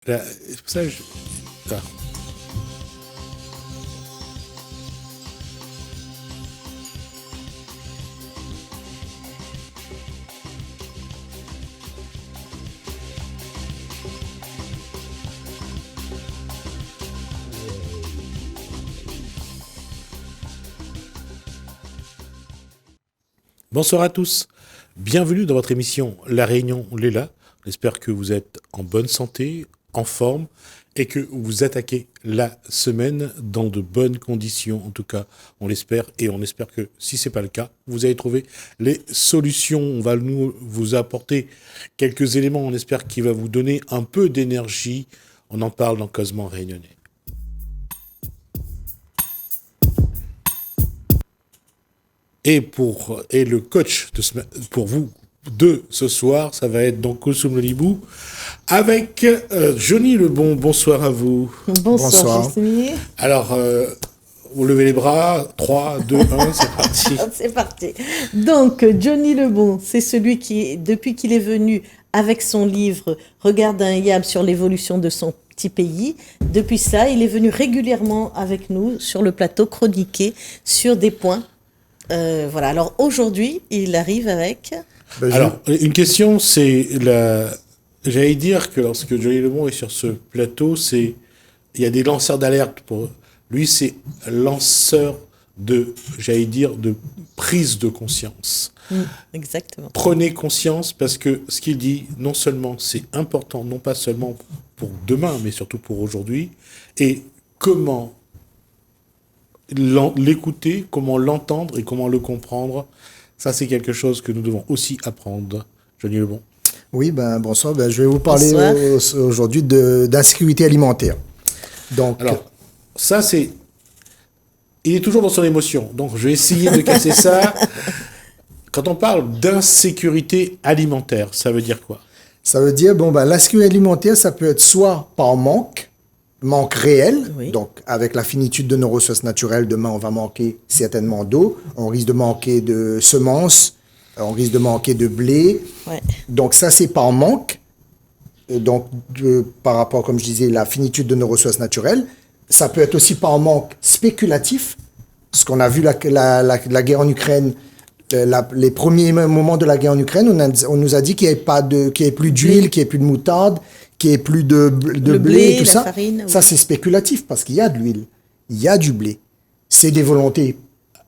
C'est pour ça que ah. Bonsoir à tous. Bienvenue dans votre émission La Réunion Léla. J'espère que vous êtes en bonne santé, en forme et que vous attaquez la semaine dans de bonnes conditions. En tout cas, on l'espère et on espère que si c'est pas le cas, vous allez trouver les solutions. On va vous apporter quelques éléments. On espère qu'il va vous donner un peu d'énergie. On en parle dans Causement Réunionnais. Et le coach pour vous de ce soir, ça va être donc Koussoum Lolibou avec Johnny Lebon. Bonsoir à vous. Bonsoir. Alors, vous levez les bras. 3, 2, 1, c'est parti. C'est parti. Donc, Johnny Lebon, c'est celui qui, depuis qu'il est venu avec son livre « Regarde un yab sur l'évolution de son petit pays », depuis ça, il est venu régulièrement avec nous sur le plateau chroniquer sur des points. Voilà. Alors aujourd'hui, il arrive avec. Alors, une question, c'est j'allais dire que lorsque Johnny Lebon est sur ce plateau, il y a des lanceurs d'alerte pour lui. C'est lanceur de prise de conscience. Exactement. Prenez conscience parce que ce qu'il dit, non seulement c'est important, non pas seulement pour demain, mais surtout pour aujourd'hui. Et comment l'écouter, comment l'entendre et comment le comprendre, ça c'est quelque chose que nous devons aussi apprendre. Johnny Lebon. Oui, bonsoir. Je vais vous parler aujourd'hui d'insécurité alimentaire. Donc, alors, ça c'est... Il est toujours dans son émotion, donc je vais essayer de casser ça. Quand on parle d'insécurité alimentaire, ça veut dire quoi? Ça veut dire, l'insécurité alimentaire, ça peut être soit par manque réel, oui. Donc avec la finitude de nos ressources naturelles, demain on va manquer certainement d'eau, on risque de manquer de semences, on risque de manquer de blé, ouais. Donc ça c'est par manque, donc par rapport, comme je disais, la finitude de nos ressources naturelles. Ça peut être aussi par manque spéculatif, parce qu'on a vu la guerre en Ukraine, les premiers moments de la guerre en Ukraine, on nous a dit qu'il n'y avait plus d'huile, qu'il n'y avait plus de moutarde, qu'il n'y ait plus de blé, tout ça. Farine, ça, c'est spéculatif parce qu'il y a de l'huile, il y a du blé. C'est des volontés.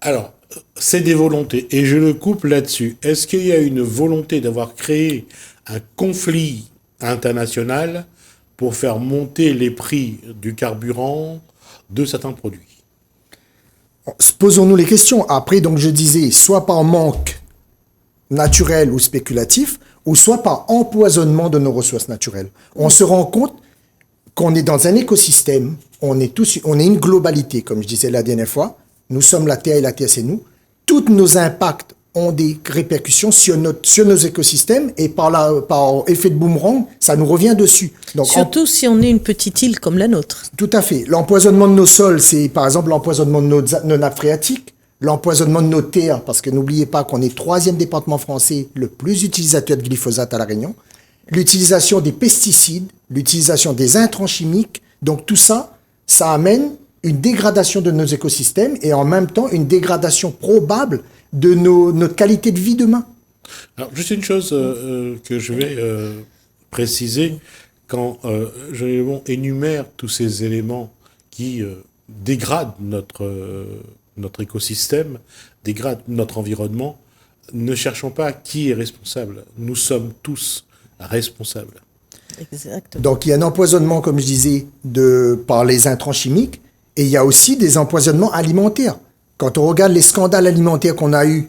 Alors, c'est des volontés. Et je le coupe là-dessus. Est-ce qu'il y a une volonté d'avoir créé un conflit international pour faire monter les prix du carburant, de certains produits? Posons-nous les questions. Après, donc, je disais, soit par manque naturel ou spéculatif, ou soit par empoisonnement de nos ressources naturelles. On se rend compte qu'on est dans un écosystème, on est une globalité, comme je disais la dernière fois. Nous sommes la Terre et la Terre, c'est nous. Tous nos impacts ont des répercussions sur nos écosystèmes et par effet de boomerang, ça nous revient dessus. Donc, surtout si on est une petite île comme la nôtre. Tout à fait. L'empoisonnement de nos sols, c'est par exemple l'empoisonnement de nos nappes phréatiques, l'empoisonnement de nos terres, parce que n'oubliez pas qu'on est 3e département français le plus utilisateur de glyphosate à La Réunion, l'utilisation des pesticides, l'utilisation des intrants chimiques, donc tout ça, ça amène une dégradation de nos écosystèmes et en même temps une dégradation probable de notre qualité de vie demain. Alors, juste une chose que je vais préciser, quand Johnny Lebon énumère tous ces éléments qui dégradent notre écosystème, dégrade notre environnement, ne cherchons pas qui est responsable. Nous sommes tous responsables. Exactement. Donc il y a un empoisonnement, comme je disais, par les intrants chimiques, et il y a aussi des empoisonnements alimentaires. Quand on regarde les scandales alimentaires qu'on a eus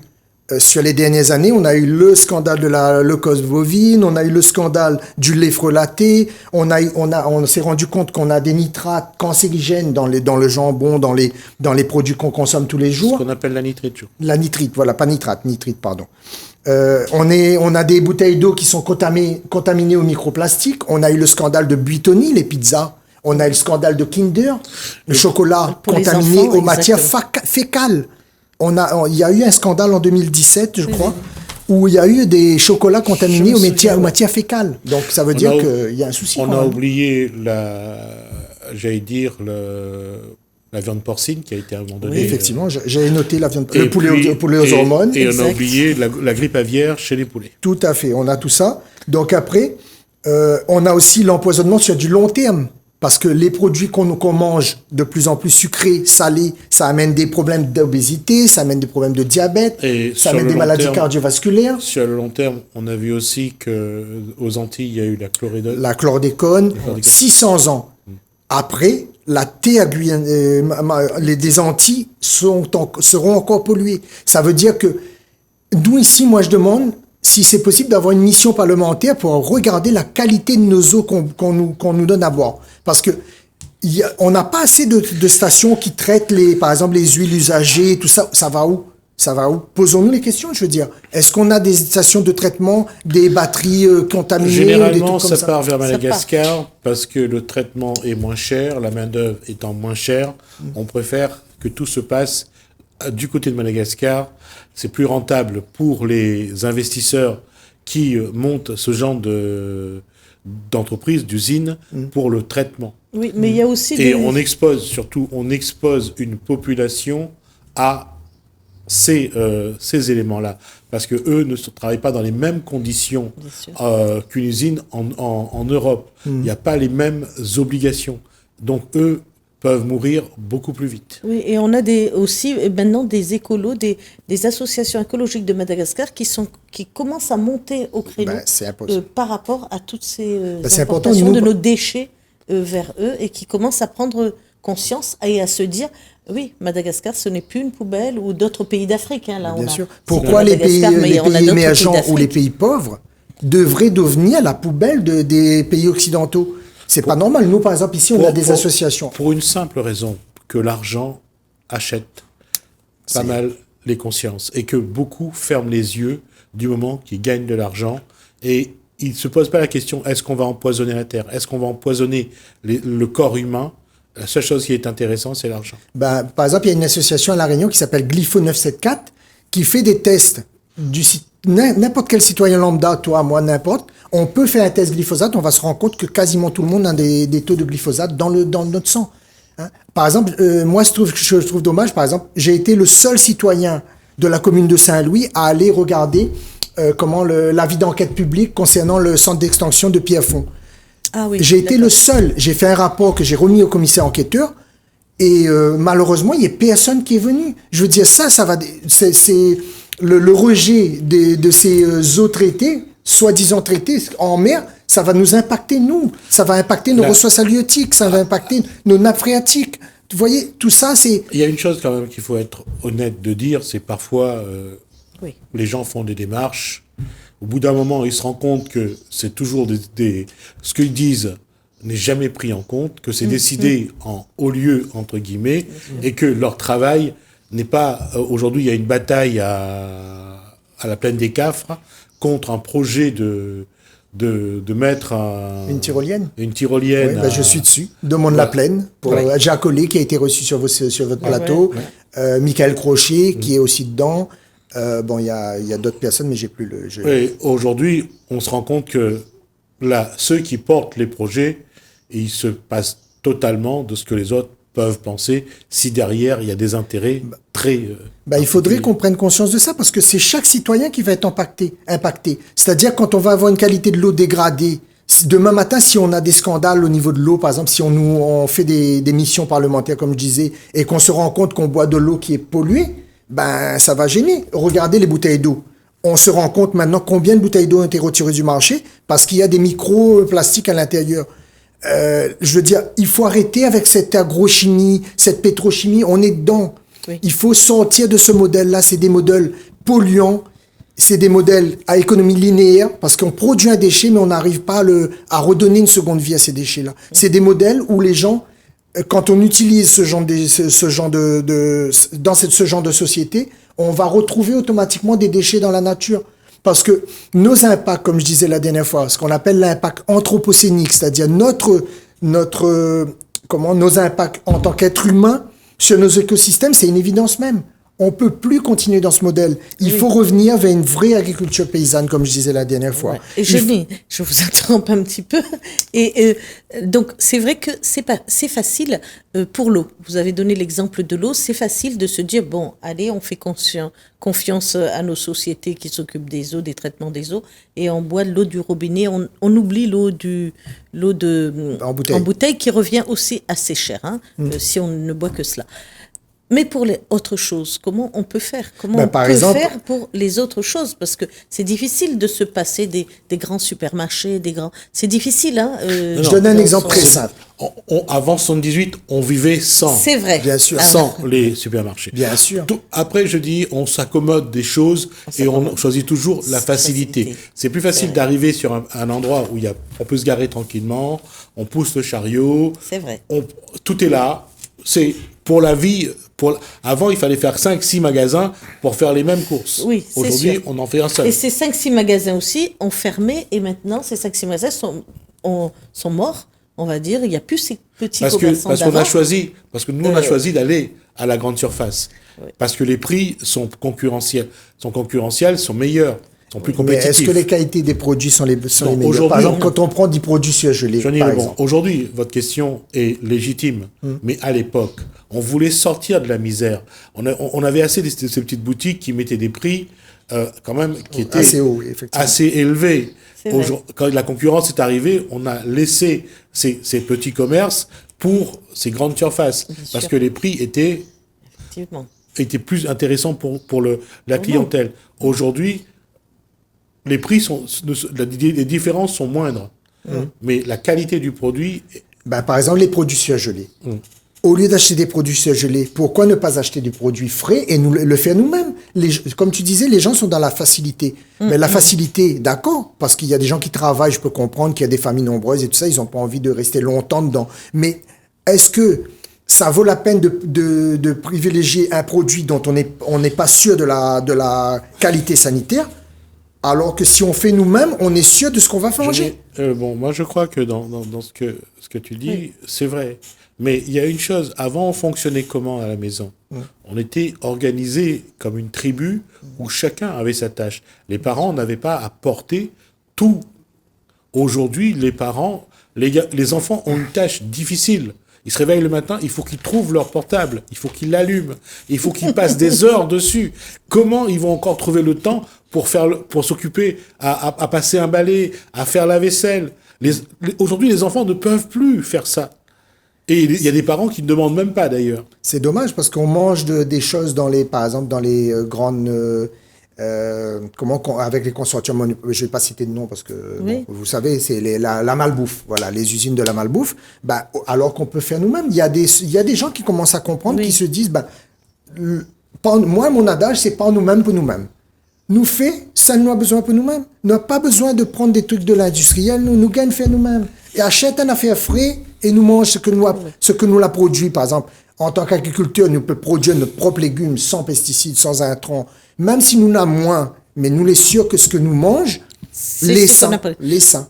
sur les dernières années, on a eu le scandale de la leucose bovine, on a eu le scandale du lait frelaté, on s'est rendu compte qu'on a des nitrates cancérigènes dans le jambon, dans les produits qu'on consomme tous les jours. Ce qu'on appelle la nitrite. La nitrite, voilà, pas nitrite, pardon. On a des bouteilles d'eau qui sont contaminées au microplastique. On a eu le scandale de Buitoni, les pizzas. On a eu le scandale de Kinder, le chocolat contaminé aux matières fécales. Il y a eu un scandale en 2017, je crois, où il y a eu des chocolats contaminés Je me souviens. aux matières fécales. Donc ça veut On dire a- qu'il y a un souci. On quand a même. oublié j'allais dire, la viande porcine qui a été à un moment donné. Oui, effectivement, j'avais noté la viande, Et le poulet, puis- poulet aux et- hormones. Et on a Exact. oublié la grippe aviaire chez les poulets. Tout à fait, on a tout ça. Donc après, on a aussi l'empoisonnement sur du long terme. Parce que les produits qu'on mange de plus en plus sucrés, salés, ça amène des problèmes d'obésité, ça amène des problèmes de diabète, Et ça sur amène le des long maladies terme- cardiovasculaires. Sur le long terme, on a vu aussi qu'aux Antilles, il y a eu la chloridone. La chlordécone, chlordécone. 600 ans après, la terre des Antilles seront encore polluées. Ça veut dire que nous ici, moi je demande si c'est possible d'avoir une mission parlementaire pour regarder la qualité de nos eaux qu'on nous donne à boire. Parce que on n'a pas assez de stations qui traitent par exemple les huiles usagées, tout ça. Ça va où? Ça va où? Posons-nous les questions, je veux dire. Est-ce qu'on a des stations de traitement, des batteries contaminées, ou des Généralement, trucs comme ça part vers Ça Madagascar parce que le traitement est moins cher, la main-d'œuvre étant moins chère. On préfère que tout se passe du côté de Madagascar. C'est plus rentable pour les investisseurs qui montent ce genre d'entreprise, d'usine, pour le traitement. Oui, mais il y a aussi Et on expose une population à ces éléments-là. Parce que eux ne travaillent pas dans les mêmes conditions Bien sûr. qu'une usine en Europe. Il n'y a pas les mêmes obligations. Donc eux peuvent mourir beaucoup plus vite. Oui, et on a aussi maintenant des écolos, des associations écologiques de Madagascar qui commencent à monter au créneau c'est impossible. par rapport à toutes ces c'est important, importations nous- de nos déchets vers eux et qui commencent à prendre conscience et à se dire oui, Madagascar, ce n'est plus une poubelle ou d'autres pays d'Afrique. Hein, là, Bien on a- sûr. c'est Pourquoi les pays, Madagascar, mais les on a pays d'autres émergents ou les d'Afrique. pays pauvres devraient devenir la poubelle des pays occidentaux? C'est pas normal. Nous, par exemple, ici, on a des associations. Pour une simple raison, que l'argent achète pas mal les consciences et que beaucoup ferment les yeux du moment qu'ils gagnent de l'argent et ils ne se posent pas la question est-ce qu'on va empoisonner la terre, est-ce qu'on va empoisonner le corps humain. La seule chose qui est intéressante, c'est l'argent. Par exemple, il y a une association à La Réunion qui s'appelle Glypho 974 qui fait des tests n'importe quel citoyen lambda, toi, moi, n'importe. On peut faire un test glyphosate, on va se rendre compte que quasiment tout le monde a des taux de glyphosate dans notre sang. Hein. Par exemple, moi, je trouve dommage, par exemple, j'ai été le seul citoyen de la commune de Saint-Louis à aller regarder l'avis d'enquête publique concernant le centre d'extension de Pierrefonds. Ah oui, J'ai été d'accord. le seul. J'ai fait un rapport que j'ai remis au commissaire enquêteur et malheureusement, il n'y a personne qui est venu. Je veux dire, ça va... C'est le rejet de ces eaux traitées, soi-disant traitées en mer, ça va nous impacter, nous. Ça va impacter nos ressources halieutiques, ça va impacter nos nappes phréatiques. Vous voyez, tout ça, c'est... Il y a une chose quand même qu'il faut être honnête de dire, c'est parfois Oui. les gens font des démarches. Au bout d'un moment, ils se rendent compte que c'est toujours ce qu'ils disent n'est jamais pris en compte, que c'est décidé en haut lieu, entre guillemets, et que leur travail n'est pas... Aujourd'hui, il y a une bataille à la plaine des Cafres contre un projet de mettre Une tyrolienne. une tyrolienne. Ouais, je suis dessus. Demande la plaine pour Ouais. Jacques Collet qui a été reçu sur votre plateau. Michael Crochet qui est aussi dedans. Bon, il y a d'autres personnes, mais j'ai plus le... Et aujourd'hui, on se rend compte que là, ceux qui portent les projets, ils se passent totalement de ce que les autres peuvent penser si derrière il y a des intérêts très... il faudrait qu'on prenne conscience de ça parce que c'est chaque citoyen qui va être impacté. C'est-à-dire quand on va avoir une qualité de l'eau dégradée, demain matin, si on a des scandales au niveau de l'eau, par exemple, si on fait des missions parlementaires, comme je disais, et qu'on se rend compte qu'on boit de l'eau qui est polluée, ça va gêner. Regardez les bouteilles d'eau. On se rend compte maintenant combien de bouteilles d'eau ont été retirées du marché parce qu'il y a des micro-plastiques à l'intérieur. Je veux dire, il faut arrêter avec cette agrochimie, cette pétrochimie, on est dedans. Oui. Il faut sortir de ce modèle-là, c'est des modèles polluants, c'est des modèles à économie linéaire, parce qu'on produit un déchet, mais on n'arrive pas à redonner une seconde vie à ces déchets-là. C'est des modèles où les gens, quand on utilise ce genre de société, on va retrouver automatiquement des déchets dans la nature. Parce que nos impacts, comme je disais la dernière fois, ce qu'on appelle l'impact anthropocénique, c'est-à-dire nos impacts en tant qu'être humain sur nos écosystèmes, c'est une évidence même. On peut plus continuer dans ce modèle. Il faut revenir vers une vraie agriculture paysanne, comme je disais la dernière fois. Ouais. Et je vous interromps un petit peu. Et donc, c'est vrai que c'est facile pour l'eau. Vous avez donné l'exemple de l'eau. C'est facile de se dire, bon, allez, on fait confiance à nos sociétés qui s'occupent des eaux, des traitements des eaux, et on boit l'eau du robinet. On oublie l'eau en bouteille qui revient aussi assez cher, si on ne boit que cela. Mais pour les autres choses, comment on peut faire? Comment on peut faire pour les autres choses? Parce que c'est difficile de se passer des grands supermarchés, C'est difficile, hein? Je donne un exemple très simple. Avant 78, on vivait sans. C'est vrai. Bien sûr. Sans les supermarchés. Bien sûr. Après, je dis, on s'accommode des choses et on choisit toujours la facilité. C'est plus facile d'arriver sur un endroit où on peut se garer tranquillement, on pousse le chariot. C'est vrai. Tout est là. C'est pour la vie. Avant, il fallait faire 5-6 magasins pour faire les mêmes courses. Oui, c'est Aujourd'hui, sûr. on en fait un seul. Et ces 5-6 magasins aussi ont fermé, et maintenant, ces 5-6 magasins sont morts, on va dire. Il n'y a plus ces petits commerçants parce que nous, on a choisi d'aller à la grande surface. Oui. Parce que les prix sont concurrentiels, sont meilleurs, sont plus compétitifs. Mais est-ce que les qualités des produits sont les meilleures? Par exemple, quand on prend des produits surgelés, par exemple. Aujourd'hui, votre question est légitime, mais à l'époque, on voulait sortir de la misère. On avait assez de ces petites boutiques qui mettaient des prix quand même qui étaient assez hauts, effectivement. Assez élevés. Quand la concurrence est arrivée, on a laissé ces petits commerces pour ces grandes surfaces, parce que les prix étaient plus intéressants pour la clientèle. Aujourd'hui, les prix les différences sont moindres, mais la qualité du produit... par exemple, les produits surgelés. Au lieu d'acheter des produits surgelés, pourquoi ne pas acheter des produits frais et le faire nous-mêmes? Comme tu disais, les gens sont dans la facilité. Mais la facilité, d'accord, parce qu'il y a des gens qui travaillent, je peux comprendre qu'il y a des familles nombreuses et tout ça, ils n'ont pas envie de rester longtemps dedans. Mais est-ce que ça vaut la peine de privilégier un produit dont on n'est pas sûr de la qualité sanitaire, alors que si on fait nous-mêmes, on est sûr de ce qu'on va manger? Moi je crois que dans ce que tu dis, c'est vrai. Mais il y a une chose, avant on fonctionnait comment à la maison? On était organisé comme une tribu où chacun avait sa tâche. Les parents n'avaient pas à porter tout. Aujourd'hui, les enfants ont une tâche difficile. Ils se réveillent le matin, il faut qu'ils trouvent leur portable, il faut qu'ils l'allument, il faut qu'ils passent des heures dessus. Comment ils vont encore trouver le temps pour s'occuper à passer un balai, à faire la vaisselle? Aujourd'hui, les enfants ne peuvent plus faire ça. Et il y a des parents qui ne demandent même pas, d'ailleurs. C'est dommage, parce qu'on mange des choses par exemple, dans les grandes... avec les consortiums, je ne vais pas citer de nom parce que vous savez, c'est la malbouffe, voilà, les usines de la malbouffe, alors qu'on peut faire nous-mêmes. Il y a des gens qui commencent à comprendre, qui se disent, moi, mon adage, c'est pas nous-mêmes pour nous-mêmes. Nous fait, ça nous a besoin pour nous-mêmes. Nous n'avons pas besoin de prendre des trucs de l'industriel, nous gagnons faire nous-mêmes. Et achète un affaire frais et nous mange ce que nous l'a produit, par exemple. En tant qu'agriculteur, nous pouvons produire nos propres légumes sans pesticides, sans intrants. Même si nous n'avons moins, mais nous les sûrs que ce que nous mangeons, les sains.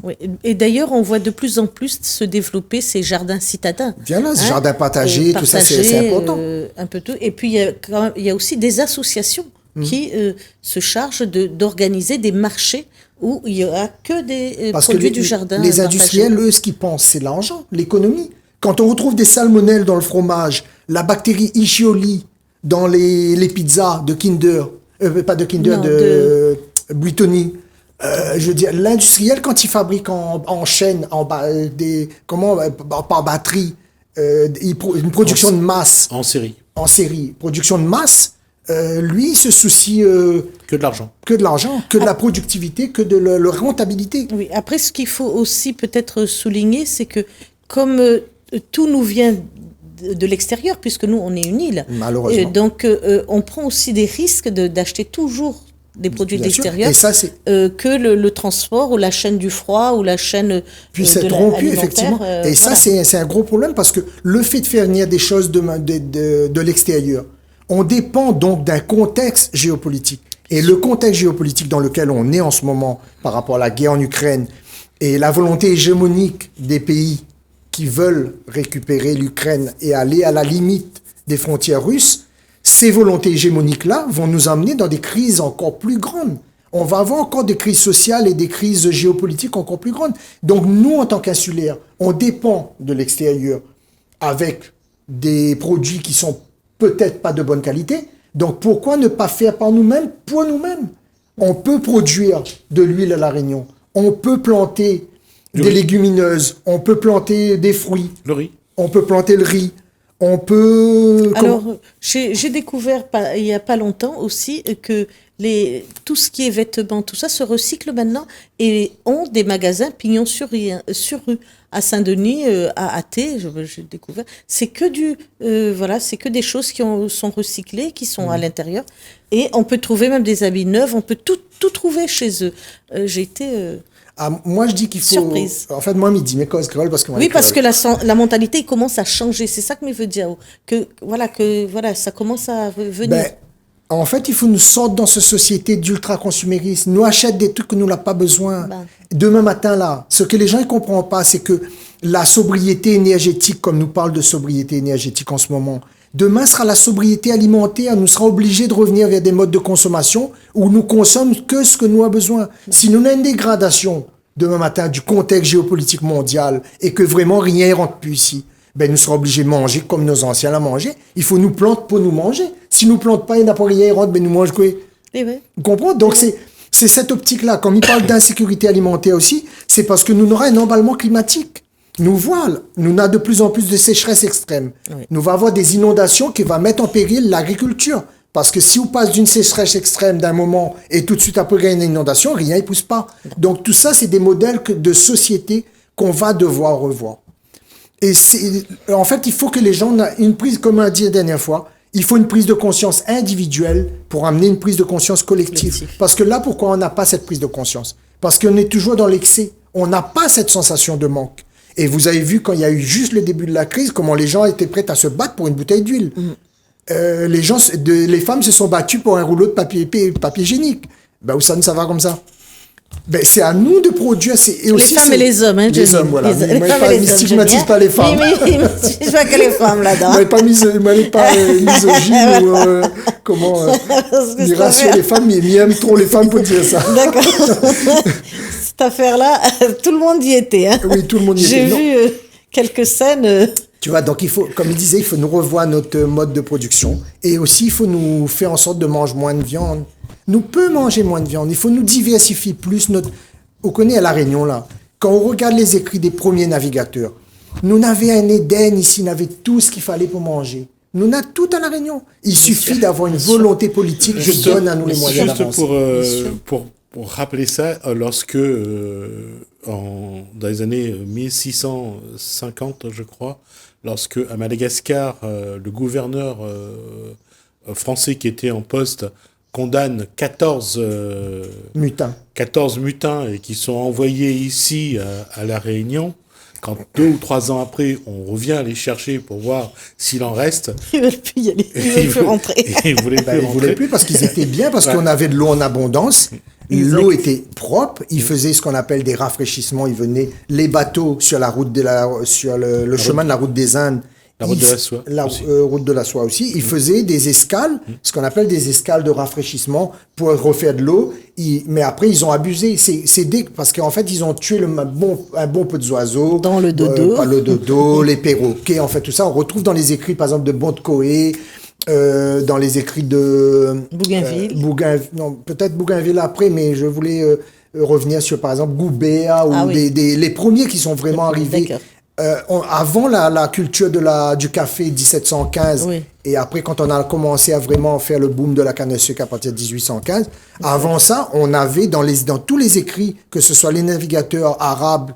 Oui. Et d'ailleurs, on voit de plus en plus se développer ces jardins citadins. Voilà, ces jardins partagés, tout ça, c'est important. Un peu tout. Et puis, il y a aussi des associations qui se chargent d'organiser des marchés où il n'y aura que des produits du jardin. Les industriels, eux, ce qu'ils pensent, c'est l'argent, l'économie. Quand on retrouve des salmonelles dans le fromage, la bactérie E. coli dans les pizzas de Kinder, pas de Kinder, de Buitoni. Je veux dire, l'industriel, quand il fabrique en chaîne, par batterie, une production de masse. En série. Production de masse, lui, il se soucie que de l'argent. Que de la productivité, que de la rentabilité. Oui, après, ce qu'il faut aussi peut-être souligner, c'est que comme tout nous vient de l'extérieur, puisque nous, on est une île. Malheureusement. Donc, on prend aussi des risques d'acheter toujours des produits de l'extérieur, et ça, que le transport ou la chaîne du froid ou la chaîne puisse être rompue, effectivement. Et ça, c'est un gros problème, parce que le fait de faire venir des choses de l'extérieur, on dépend donc d'un contexte géopolitique. Et le contexte géopolitique dans lequel on est en ce moment, par rapport à la guerre en Ukraine, et la volonté hégémonique des pays qui veulent récupérer l'Ukraine et aller à la limite des frontières russes, ces volontés hégémoniques-là vont nous emmener dans des crises encore plus grandes. On va avoir encore des crises sociales et des crises géopolitiques encore plus grandes. Donc nous, en tant qu'insulaires, on dépend de l'extérieur avec des produits qui sont peut-être pas de bonne qualité. Donc pourquoi ne pas faire par nous-mêmes pour nous-mêmes? On peut produire de l'huile à La Réunion. On peut planter des légumineuses. On peut planter des fruits. Le riz. On peut planter le riz. On peut... Alors, j'ai découvert il n'y a pas longtemps aussi que tout ce qui est vêtements, tout ça se recycle maintenant et ont des magasins pignon sur rue. À Saint-Denis, à Athée, j'ai découvert, c'est que c'est que des choses qui sont recyclées, qui sont à l'intérieur. Et on peut trouver même des habits neufs, on peut tout trouver chez eux. J'ai été... moi, je dis qu'il faut... surprise. En fait, moi, il dit, mais cause créole parce que... Oui, parce que la mentalité il commence à changer. C'est ça que je veux dire. Que ça commence à venir. En fait, il faut nous sortir dans cette société d'ultra-consumérisme. Nous achète des trucs que nous n'avons pas besoin. Demain matin, là, ce que les gens ne comprennent pas, c'est que la sobriété énergétique, comme nous parle de sobriété énergétique en ce moment, demain sera la sobriété alimentaire. Nous serons obligés de revenir vers des modes de consommation où nous consommons que ce que nous avons besoin. Si nous avons une dégradation demain matin du contexte géopolitique mondial et que vraiment rien ne rentre plus ici, nous serons obligés de manger comme nos anciens l'ont mangé. Il faut nous planter pour nous manger. Si nous plantons pas, il n'y a pas rien, il rentre, nous mange quoi? Vous comprenez? Donc c'est cette optique-là. Comme il parle d'insécurité alimentaire aussi, c'est parce que nous aurons un emballement climatique. Nous avons de plus en plus de sécheresse extrême. Oui. Nous allons avoir des inondations qui vont mettre en péril l'agriculture. Parce que si on passe d'une sécheresse extrême d'un moment et tout de suite après il y a une inondation, rien ne pousse pas. Donc tout ça, c'est des modèles de société qu'on va devoir revoir. Et en fait, il faut que les gens aient une prise, comme on a dit la dernière fois, il faut une prise de conscience individuelle pour amener une prise de conscience collective. Parce que là, pourquoi on n'a pas cette prise de conscience? Parce qu'on est toujours dans l'excès. On n'a pas cette sensation de manque. Et vous avez vu, quand il y a eu juste le début de la crise, comment les gens étaient prêts à se battre pour une bouteille d'huile. Les femmes se sont battues pour un rouleau de papier hygiénique. Où ça va comme ça? C'est à nous de produire. Les femmes et les hommes. Les hommes, voilà. Ne stigmatise pas les femmes. Je vois que les femmes là-dedans. Moi, n'est pas misogyne ou ni rassure les femmes, mais il aime trop les femmes pour dire ça. D'accord. Cette affaire-là, tout le monde y était. Hein. Oui, tout le monde y était. J'ai vu quelques scènes. Tu vois, donc il faut, comme il disait, il faut nous revoir notre mode de production. Et aussi, il faut nous faire en sorte de manger moins de viande. Nous pouvons manger moins de viande. Il faut nous diversifier plus. On connaît à La Réunion, là, quand on regarde les écrits des premiers navigateurs, nous n'avions un Éden ici, nous avions tout ce qu'il fallait pour manger. Nous avons tout à La Réunion. Il suffit d'avoir une volonté politique. Je donne à nous les moyens d'avancer. Pour rappeler ça, lorsque, dans les années 1650, je crois, lorsque à Madagascar, le gouverneur français qui était en poste condamne 14 mutins et qui sont envoyés ici à La Réunion, quand 2 ou 3 ans après, on revient les chercher pour voir s'il en reste. Ils ne veulent plus y aller, ils ne veulent plus rentrer. Ils ne voulaient plus parce qu'ils étaient bien, parce qu'on avait de l'eau en abondance. L'eau était propre. Ils faisaient ce qu'on appelle des rafraîchissements. Ils venaient, les bateaux sur la route sur le chemin de la route des Indes. La route de la soie. Route de la soie aussi. Ils faisaient des escales, ce qu'on appelle des escales de rafraîchissement pour refaire de l'eau. Mais après, ils ont abusé. Parce qu'en fait, ils ont tué un bon peu d'oiseaux. Dans le dodo. Le dodo, les perroquets. En fait, tout ça, on retrouve dans les écrits, par exemple, de Bonte-Coé, dans les écrits de... Bougainville. Non, peut-être Bougainville après, mais je voulais revenir sur, par exemple, Goubert ou les premiers qui sont vraiment arrivés. Avant la culture du café 1715 et après quand on a commencé à vraiment faire le boom de la canne à sucre à partir de 1815, avant ça on avait dans tous les écrits, que ce soit les navigateurs arabes,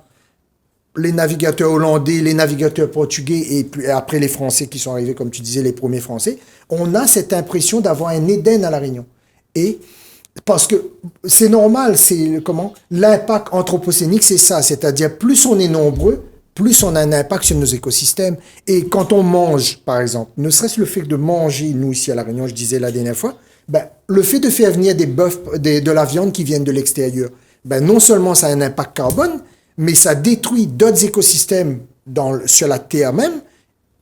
les navigateurs hollandais, les navigateurs portugais et puis après les Français qui sont arrivés, comme tu disais, les premiers Français, on a cette impression d'avoir un Éden à La Réunion. Et parce que c'est normal, l'impact anthropocénique, c'est ça, c'est-à-dire plus on est nombreux, plus on a un impact sur nos écosystèmes. Et quand on mange, par exemple, ne serait-ce le fait de manger, nous ici à La Réunion, je disais la dernière fois, le fait de faire venir des bœufs, de la viande qui viennent de l'extérieur, non seulement ça a un impact carbone, mais ça détruit d'autres écosystèmes sur la Terre même,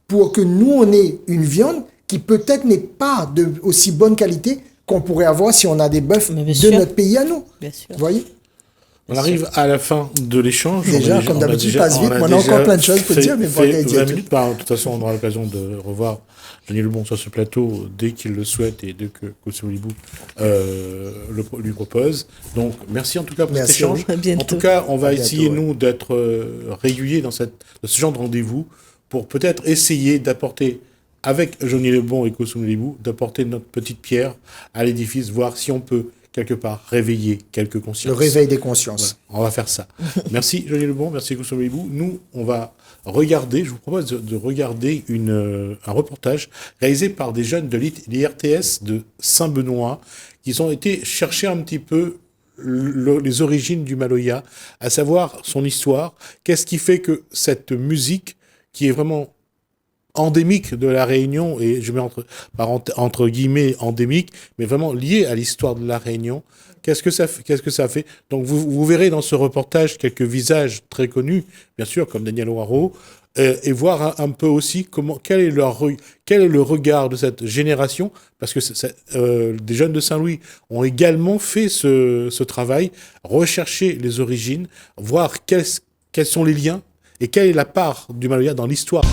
pour que nous, on ait une viande qui peut-être n'est pas de aussi bonne qualité qu'on pourrait avoir si on a des bœufs Mais bien de sûr. notre pays à nous. Bien sûr. Vous voyez? On arrive à la fin de l'échange. Déjà, comme d'habitude, passe vite. On a encore plein de choses pour dire, mais fait dire 20 tout. minutes. De toute façon, on aura l'occasion de revoir Johnny Lebon sur ce plateau dès qu'il le souhaite et dès que Kousoulibou lui propose. Donc, merci en tout cas pour cet Merci à vous. échange. À bientôt. En tout cas, on va À bientôt, essayer, ouais. nous, d'être réguliers dans ce genre de rendez-vous pour peut-être essayer d'apporter, avec Johnny Lebon et Kousoulibou, d'apporter notre petite pierre à l'édifice, voir si on peut, quelque part, réveiller quelques consciences. Le réveil des consciences. Voilà, on va faire ça. Merci Johnny Lebon, merci Kousoulibou. Nous, on va regarder, je vous propose de regarder un reportage réalisé par des jeunes de l'IRTS de Saint-Benoît qui ont été chercher un petit peu les origines du Maloya, à savoir son histoire, qu'est-ce qui fait que cette musique, qui est vraiment endémique de la Réunion, et je mets entre guillemets endémique, mais vraiment lié à l'histoire de la Réunion. Qu'est-ce que ça fait? Donc vous verrez dans ce reportage quelques visages très connus, bien sûr, comme Daniel Ouaro, et voir un peu aussi quel est le regard de cette génération, parce que des jeunes de Saint-Louis ont également fait ce travail, rechercher les origines, voir quels sont les liens et quelle est la part du Maloya dans l'histoire.